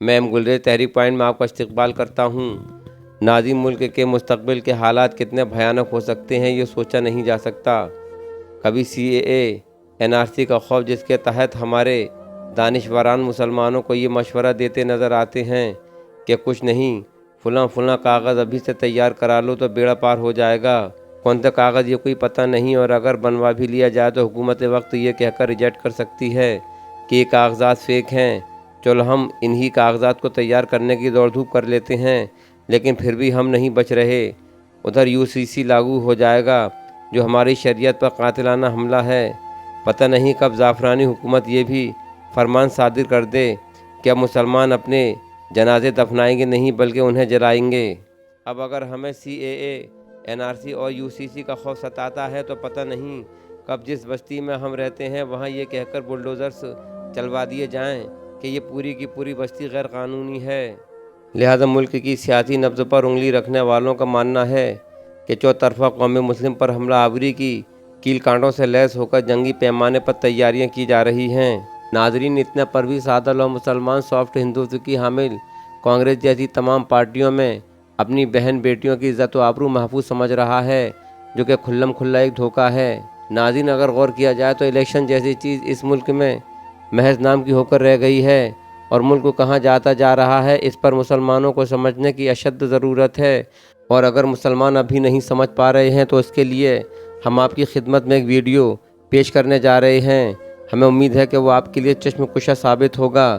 मैं गुलरेज तहरीक पॉइंट में आपका इस्तकबाल करता हूँ। नाज़िम मुल्क के मुस्तकबिल के हालात कितने भयानक हो सकते हैं ये सोचा नहीं जा सकता। कभी CAA NRC का खौफ जिसके तहत हमारे दानिशवरान मुसलमानों को ये मशवरा देते नज़र आते हैं कि कुछ नहीं, फुला कागज़ अभी से तैयार करा लो तो बेड़ा पार हो जाएगा। कौन सा कागज़ ये कोई पता नहीं, और अगर बनवा भी लिया जाए तो हुकूमत वक्त ये कहकर रिजेक्ट कर सकती है कि ये कागज़ात फ़ेक हैं। चलो हम इन्हीं कागज़ात को तैयार करने की दौड़ धूप कर लेते हैं, लेकिन फिर भी हम नहीं बच रहे। उधर UCC लागू हो जाएगा जो हमारी शरीयत पर कातिलाना हमला है। पता नहीं कब ज़ाफ़रानी हुकूमत ये भी फरमान सादिर कर दे कि अब मुसलमान अपने जनाजे दफनाएंगे नहीं बल्कि उन्हें जलाएंगे। अब अगर हमें CAA NRC और UCC का खौफ सताता है तो पता नहीं कब जिस बस्ती में हम रहते हैं वहाँ ये कहकर बुलडोज़र्स चलवा दिए जाएं कि ये पूरी की पूरी बस्ती गैर कानूनी है। लिहाजा मुल्क की सियासी नब्ज़ पर उंगली रखने वालों का मानना है कि चौतरफा कौम मुस्लिम पर हमला आवरी की कील कांटों से लैस होकर जंगी पैमाने पर तैयारियां की जा रही हैं। नाजरीन, इतने पर भी सादा लो मुसलमान सॉफ्ट हिंदुत्व की हामिल कांग्रेस जैसी तमाम पार्टियों में अपनी बहन बेटियों की इज़्ज़त व आबरू महफूज समझ रहा है, जो कि खुल्लम खुल्ला एक धोखा है। नाज़रीन, अगर गौर किया जाए तो इलेक्शन जैसी चीज़ इस मुल्क में महज नाम की होकर रह गई है और मुल्क को कहाँ जाता जा रहा है इस पर मुसलमानों को समझने की अशद ज़रूरत है। और अगर मुसलमान अभी नहीं समझ पा रहे हैं तो इसके लिए हम आपकी खिदमत में एक वीडियो पेश करने जा रहे हैं। हमें उम्मीद है कि वो आपके लिए चश्मकुशा साबित होगा।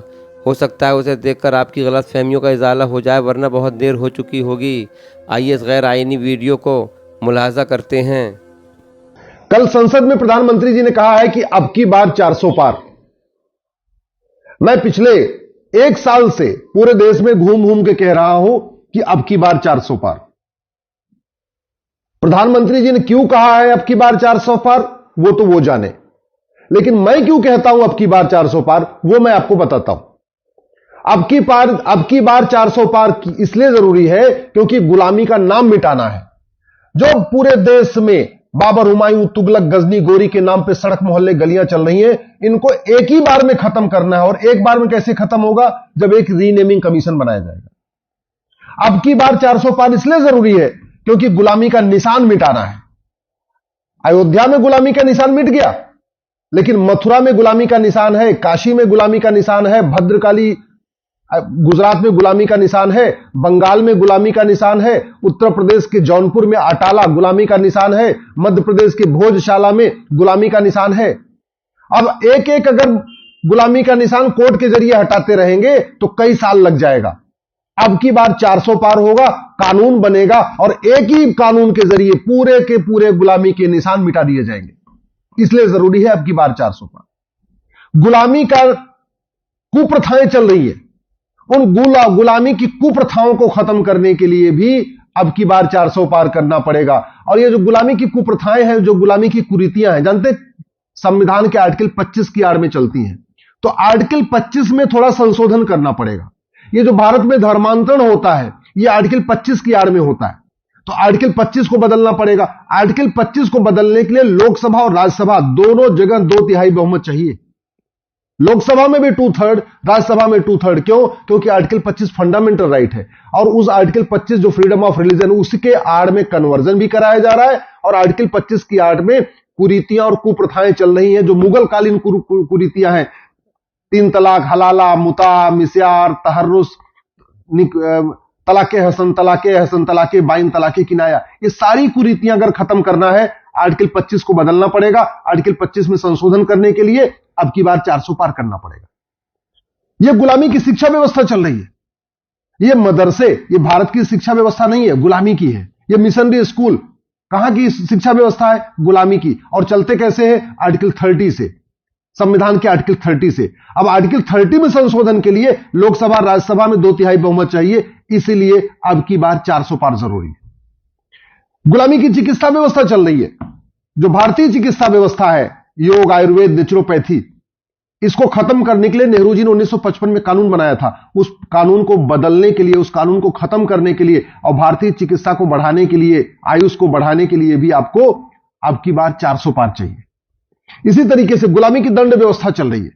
हो सकता है उसे देखकर आपकी गलत फहमियों का इजाला हो जाए, वरना बहुत देर हो चुकी होगी। आइए इस गैर आईनी वीडियो को मुलाहजा करते हैं। कल संसद में प्रधानमंत्री जी ने कहा है कि अब की बार 400 पार। मैं पिछले 1 साल से पूरे देश में घूम घूम के कह रहा हूं कि अब की बार 400 पार। प्रधानमंत्री जी ने क्यों कहा है अब की बार 400 पार, वो जाने, लेकिन मैं क्यों कहता हूं अब की बार 400 पार वो मैं आपको बताता हूं। अब की बार 400 पार इसलिए जरूरी है क्योंकि गुलामी का नाम मिटाना है। जो पूरे देश में बाबर, हुमायूं, तुगलक, गजनी, गोरी के नाम पे सड़क मोहल्ले गलियां चल रही हैं, इनको एक ही बार में खत्म करना है। और एक बार में कैसे खत्म होगा? जब एक रीनेमिंग कमीशन बनाया जाएगा। अब की बार 400 पार इसलिए जरूरी है क्योंकि गुलामी का निशान मिटाना है। अयोध्या में गुलामी का निशान मिट गया, लेकिन मथुरा में गुलामी का निशान है, काशी में गुलामी का निशान है, भद्रकाली गुजरात में गुलामी का निशान है, बंगाल में गुलामी का निशान है, उत्तर प्रदेश के जौनपुर में अटाला गुलामी का निशान है, मध्य प्रदेश के भोजशाला में गुलामी का निशान है। अब एक एक अगर गुलामी का निशान कोर्ट के जरिए हटाते रहेंगे तो कई साल लग जाएगा। अब की बार 400 पार होगा, कानून बनेगा और एक ही कानून के जरिए पूरे के पूरे गुलामी के निशान मिटा दिए जाएंगे। इसलिए जरूरी है अब की बार 400 पार। गुलामी का कुप्रथाएं चल रही है, उन गुलामी की कुप्रथाओं को खत्म करने के लिए भी अब की बार 400 पार करना पड़ेगा। और ये जो गुलामी की कुप्रथाएं हैं, जो गुलामी की कुरीतियां हैं, जानते संविधान के आर्टिकल 25 की आड़ में चलती हैं, तो आर्टिकल 25 में थोड़ा संशोधन करना पड़ेगा। ये जो भारत में धर्मांतरण होता है ये आर्टिकल 25 की आड़ में होता है, तो आर्टिकल 25 को बदलना पड़ेगा। आर्टिकल 25 को बदलने के लिए लोकसभा और राज्यसभा दोनों जगह 2/3 बहुमत चाहिए। लोकसभा में भी 2/3, राज्यसभा में 2/3। क्यों? क्योंकि आर्टिकल 25 फंडामेंटल राइट है और उस आर्टिकल 25 जो फ्रीडम ऑफ रिलीजन, उसके आड़ में कन्वर्जन भी कराया जा रहा है और आर्टिकल 25 की आड़ में कुरीतियां और कुप्रथाएं चल रही हैं, जो मुगल कालीन कुरीतियां हैं। 3 तलाक, हलाला, मुता, मिस्यार, तहर्रुस, तलाके हसन, तलाके बाइन, तलाके किनाया, ये सारी कुरीतियां अगर खत्म करना है आर्टिकल 25 को बदलना पड़ेगा। आर्टिकल 25 में संशोधन करने के लिए अब की बार 400 पार करना पड़ेगा। यह गुलामी की शिक्षा व्यवस्था चल रही है। यह मदरसे, यह भारत की शिक्षा व्यवस्था नहीं है, गुलामी की है। यह मिशनरी स्कूल कहां की शिक्षा व्यवस्था है? गुलामी की। और चलते कैसे है? आर्टिकल 30 से, संविधान के आर्टिकल 30 से। अब आर्टिकल 30 में संशोधन के लिए लोकसभा राज्यसभा में 2/3 बहुमत चाहिए, इसीलिए अब की बार 400 पार जरूरी है। गुलामी की चिकित्सा व्यवस्था चल रही है, जो भारतीय चिकित्सा व्यवस्था है, योग, आयुर्वेद, नेचुरोपैथी, इसको खत्म करने के लिए नेहरू जी ने 1955 में कानून बनाया था। उस कानून को बदलने के लिए, उस कानून को खत्म करने के लिए और भारतीय चिकित्सा को बढ़ाने के लिए, आयुष को बढ़ाने के लिए भी आपको अब की बार 400 पार चाहिए। इसी तरीके से गुलामी की दंड व्यवस्था चल रही है।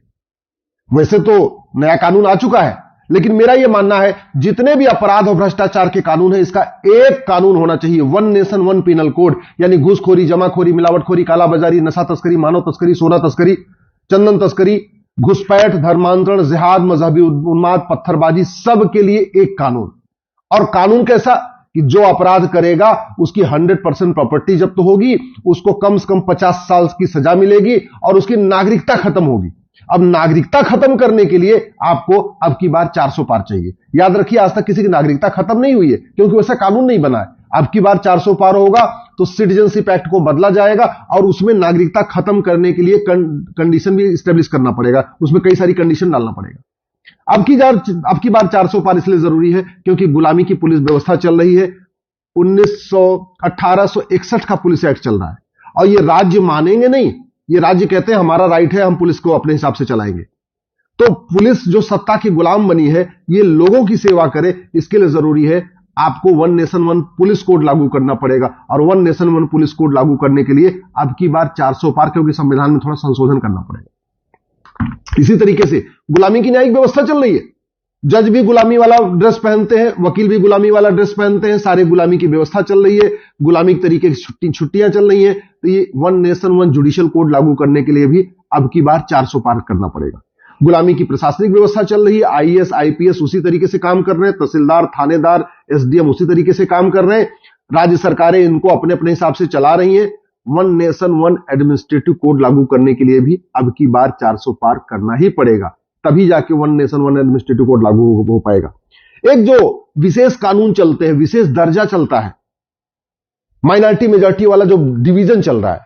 वैसे तो नया कानून आ चुका है, लेकिन मेरा यह मानना है जितने भी अपराध और भ्रष्टाचार के कानून है, इसका एक कानून होना चाहिए, one nation one penal code. यानी घूसखोरी, जमाखोरी, मिलावटखोरी, कालाबाजारी, नशा तस्करी, मानव तस्करी, सोना तस्करी, चंदन तस्करी, घुसपैठ, धर्मांतरण, जिहाद, मजहबी उन्माद, पत्थरबाजी, सब के लिए एक कानून। और कानून कैसा कि जो अपराध करेगा उसकी 100% प्रॉपर्टी जब्त होगी, उसको कम से कम 50 साल की सजा मिलेगी और उसकी नागरिकता खत्म होगी। अब नागरिकता खत्म करने के लिए आपको अब की बार 400 पार चाहिए। याद रखिए, आज तक किसी की नागरिकता खत्म नहीं हुई है क्योंकि वैसा कानून नहीं बना है। अब की बार 400 पार होगा तो सिटीजनशिप एक्ट को बदला जाएगा और उसमें नागरिकता खत्म करने के लिए कंडीशन भी स्टेब्लिश करना पड़ेगा, उसमें कई सारी कंडीशन डालना पड़ेगा। अब की बार 400 पार इसलिए जरूरी है क्योंकि गुलामी की पुलिस व्यवस्था चल रही है। 1861 का पुलिस एक्ट चल रहा है और ये राज्य मानेंगे नहीं। ये राज्य कहते हैं हमारा राइट है, हम पुलिस को अपने हिसाब से चलाएंगे। तो पुलिस जो सत्ता की गुलाम बनी है, ये लोगों की सेवा करे, इसके लिए जरूरी है आपको one nation one police code लागू करना पड़ेगा। और one nation one police code लागू करने के लिए अब की बार 400 पार, क्योंकि संविधान में थोड़ा संशोधन करना पड़ेगा। इसी तरीके से गुलामी की न्यायिक व्यवस्था चल रही है। जज भी गुलामी वाला ड्रेस पहनते हैं, वकील भी गुलामी वाला ड्रेस पहनते हैं, सारे गुलामी की व्यवस्था चल रही है, गुलामी के तरीके की छुट्टियां चल रही हैं। तो ये one nation one judicial code लागू करने के लिए भी अब की बार 400 पार करना पड़ेगा। गुलामी की प्रशासनिक व्यवस्था चल रही है, आईएएस आईपीएस उसी तरीके से काम कर रहे हैं, तहसीलदार थानेदार एसडीएम उसी तरीके से काम कर रहे हैं, राज्य सरकारें इनको अपने अपने हिसाब से चला रही हैं। One nation one administrative code लागू करने के लिए भी अब की बार 400 पार करना ही पड़ेगा, तभी जाके one nation one administrative code लागू हो पाएगा। एक जो विशेष कानून चलते हैं, विशेष दर्जा चलता है, माइनॉरिटी मेजॉरिटी वाला जो डिवीजन चल रहा है,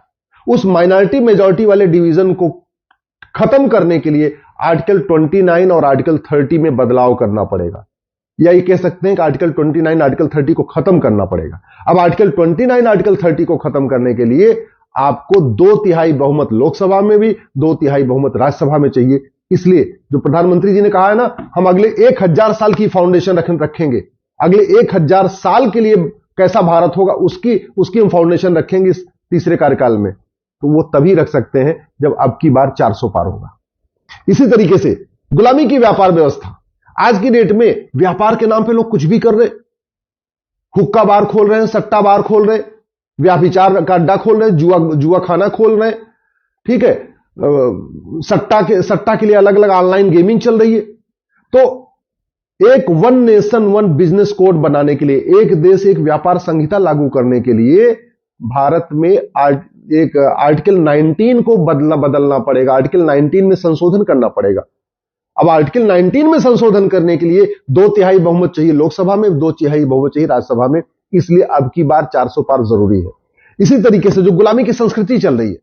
उस माइनॉरिटी मेजॉरिटी वाले डिवीजन को खत्म करने के लिए आर्टिकल 29 और आर्टिकल 30 में बदलाव करना पड़ेगा। या ये कह सकते हैं कि आर्टिकल 29 आर्टिकल 30 को खत्म करना पड़ेगा। अब आर्टिकल 29 आर्टिकल 30 को खत्म करने के लिए आपको 2/3 बहुमत लोकसभा में भी, 2/3 बहुमत राज्यसभा में चाहिए। इसलिए जो प्रधानमंत्री जी ने कहा है ना, हम अगले 1000 साल की फाउंडेशन रखेंगे, अगले 1000 साल के लिए कैसा भारत होगा उसकी हम फाउंडेशन रखेंगे इस तीसरे कार्यकाल में, तो वो तभी रख सकते हैं जब अब की बार 400 पार होगा। इसी तरीके से गुलामी की व्यापार व्यवस्था, आज की डेट में व्यापार के नाम पे लोग कुछ भी कर रहे, हुक्का बार खोल रहे हैं, सट्टा बार खोल रहे, व्याभिचार का अड्डा खोल रहे, जुआ खाना खोल रहे, ठीक है, सट्टा के लिए अलग अलग ऑनलाइन गेमिंग चल रही है। तो एक one nation one business code बनाने के लिए, एक देश एक व्यापार संहिता लागू करने के लिए भारत में एक आर्टिकल 19 को बदलना पड़ेगा, आर्टिकल 19 में संशोधन करना पड़ेगा। अब आर्टिकल 19 में संशोधन करने के लिए 2/3 बहुमत चाहिए लोकसभा में, 2/3 बहुमत चाहिए राज्यसभा में, इसलिए अब की बार 400 पार जरूरी है। इसी तरीके से जो गुलामी की संस्कृति चल रही है,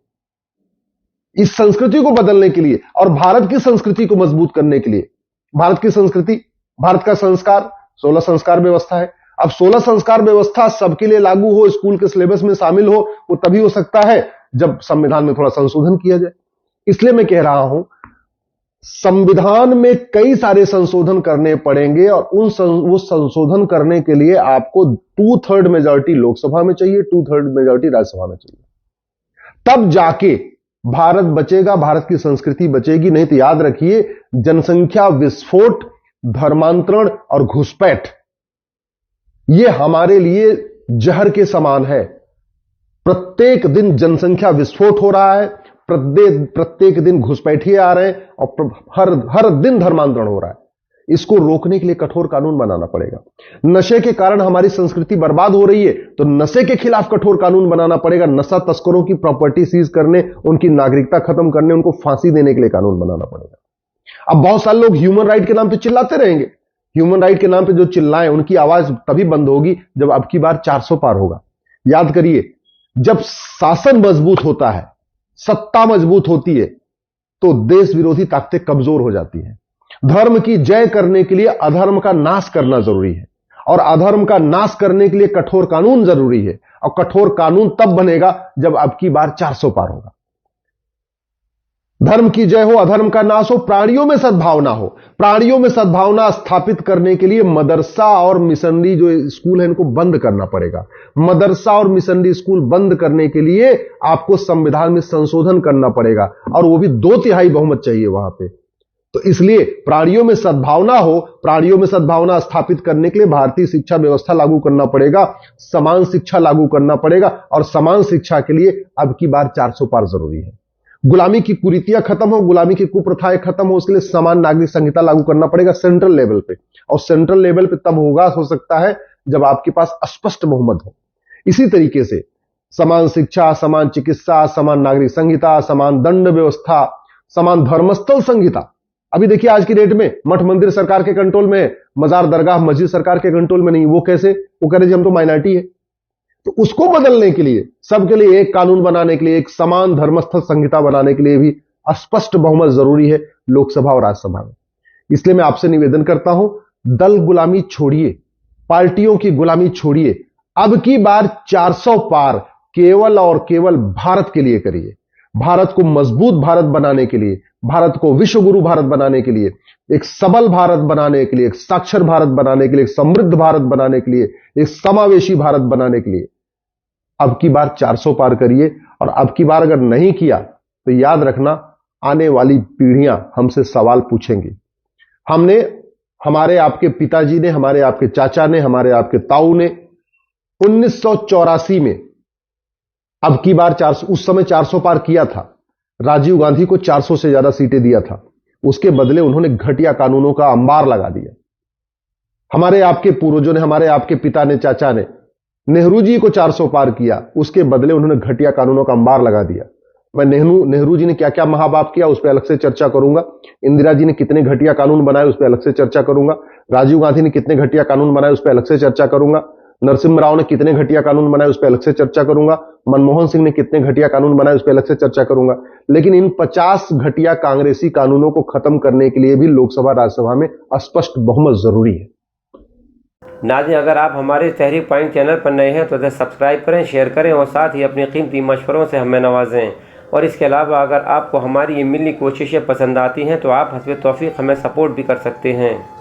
इस संस्कृति को बदलने के लिए और भारत की संस्कृति को मजबूत करने के लिए, भारत की संस्कृति, भारत का संस्कार 16 संस्कार व्यवस्था है। अब 16 संस्कार व्यवस्था सबके लिए लागू हो, स्कूल के सिलेबस में शामिल हो, वो तभी हो सकता है जब संविधान में थोड़ा संशोधन किया जाए। इसलिए मैं कह रहा हूं, संविधान में कई सारे संशोधन करने पड़ेंगे और वो संशोधन करने के लिए आपको 2/3 मेजॉरिटी लोकसभा में चाहिए, 2/3 मेजॉरिटी राज्यसभा में चाहिए, तब जाके भारत बचेगा, भारत की संस्कृति बचेगी। नहीं तो याद रखिए, जनसंख्या विस्फोट, धर्मांतरण और घुसपैठ ये हमारे लिए जहर के समान है। प्रत्येक दिन जनसंख्या विस्फोट हो रहा है, प्रत्येक दिन घुसपैठिए आ रहे हैं और हर दिन धर्मांतरण हो रहा है। इसको रोकने के लिए कठोर कानून बनाना पड़ेगा। नशे के कारण हमारी संस्कृति बर्बाद हो रही है, तो नशे के खिलाफ कठोर कानून बनाना पड़ेगा। नशा तस्करों की प्रॉपर्टी सीज करने, उनकी नागरिकता खत्म करने, उनको फांसी देने के लिए कानून बनाना पड़ेगा। अब बहुत सारे लोग ह्यूमन राइट के नाम पे चिल्लाते रहेंगे, ह्यूमन राइट के नाम पे जो चिल्लाएं उनकी आवाज तभी बंद होगी जब अब की बार 400 पार होगा। याद करिए, जब शासन मजबूत होता है, सत्ता मजबूत होती है, तो देश विरोधी ताकतें कमजोर हो जाती हैं। धर्म की जय करने के लिए अधर्म का नाश करना जरूरी है और अधर्म का नाश करने के लिए कठोर कानून जरूरी है। और कठोर कानून तब बनेगा जब अब की बार 400 पार होगा। धर्म की जय हो, अधर्म का नाश हो, प्राणियों में सद्भावना हो। प्राणियों में सद्भावना स्थापित करने के लिए मदरसा और मिशनरी जो स्कूल है इनको बंद करना पड़ेगा। मदरसा और मिशनरी स्कूल बंद करने के लिए आपको संविधान में संशोधन करना पड़ेगा और वो भी 2/3 बहुमत चाहिए वहां पे। तो इसलिए प्राणियों में सद्भावना हो, प्राणियों में सद्भावना स्थापित करने के लिए भारतीय शिक्षा व्यवस्था लागू करना पड़ेगा, समान शिक्षा लागू करना पड़ेगा, और समान शिक्षा के लिए अब की बार 400 पार जरूरी है। गुलामी की कुरीतियां खत्म हो, गुलामी की कुप्रथाएं खत्म हो, उसके लिए समान नागरिक संहिता लागू करना पड़ेगा सेंट्रल लेवल पे। और सेंट्रल लेवल पे तब होगा, हो सकता है जब आपके पास स्पष्ट बहुमत हो। इसी तरीके से समान शिक्षा, समान चिकित्सा, समान नागरिक संहिता, समान दंड व्यवस्था, समान धर्मस्थल संहिता। अभी देखिए आज की डेट में मठ मंदिर सरकार के कंट्रोल में है, मजार दरगाह मस्जिद सरकार के कंट्रोल में नहीं। वो कैसे? वो कह रहे जी हम तो माइनॉरिटी है। तो उसको बदलने के लिए, सबके लिए एक कानून बनाने के लिए, एक समान धर्मस्थल संहिता बनाने के लिए भी स्पष्ट बहुमत जरूरी है लोकसभा और राज्यसभा में। इसलिए मैं आपसे निवेदन करता हूं, दल गुलामी छोड़िए, पार्टियों की गुलामी छोड़िए। अब की बार 400 पार केवल और केवल भारत के लिए करिए। भारत को मजबूत भारत बनाने के लिए, भारत को विश्व गुरु भारत बनाने के लिए, एक सबल भारत बनाने के लिए, एक साक्षर भारत बनाने के लिए, एक समृद्ध भारत बनाने के लिए, एक समावेशी भारत बनाने के लिए अब की बार 400 पार करिए। और अब की बार अगर नहीं किया तो याद रखना, आने वाली पीढ़ियां हमसे सवाल पूछेंगी। हमने, हमारे आपके पिताजी ने, हमारे आपके चाचा ने, हमारे आपके ताऊ ने 1984 में अब की बार 400, उस समय 400 पार किया था। राजीव गांधी को 400 से ज्यादा सीटें दिया था। उसके बदले उन्होंने घटिया कानूनों का अंबार लगा दिया। हमारे आपके पूर्वजों ने, हमारे आपके पिता ने, चाचा ने, नेहरू जी को 400 पार किया, उसके बदले उन्होंने घटिया कानूनों का अंबार लगा दिया। मैं नेहरू जी ने क्या क्या महापाप किया उस पर अलग से चर्चा करूंगा। इंदिरा जी ने कितने घटिया कानून बनाए उस पर अलग से चर्चा करूंगा। राजीव गांधी ने कितने घटिया कानून बनाए उस पर अलग से चर्चा करूंगा। नरसिम्हा राव ने कितने घटिया कानून बनाए उस पर अलग से चर्चा करूंगा। मनमोहन सिंह ने कितने घटिया कानून बनाए उस पर अलग से चर्चा करूंगा। लेकिन इन 50 घटिया कांग्रेसी कानूनों को खत्म करने के लिए भी लोकसभा राज्यसभा में स्पष्ट बहुमत जरूरी है। नाज़रीन, अगर आप हमारे तहरीक पॉइंट चैनल पर नए हैं तो इसे सब्सक्राइब करें, शेयर करें और साथ ही अपने कीमती मशवरों से हमें नवाजें। और इसके अलावा अगर आपको हमारी ये मिली कोशिशें पसंद आती हैं तो आप हस्ब तौफीक हमें सपोर्ट भी कर सकते हैं।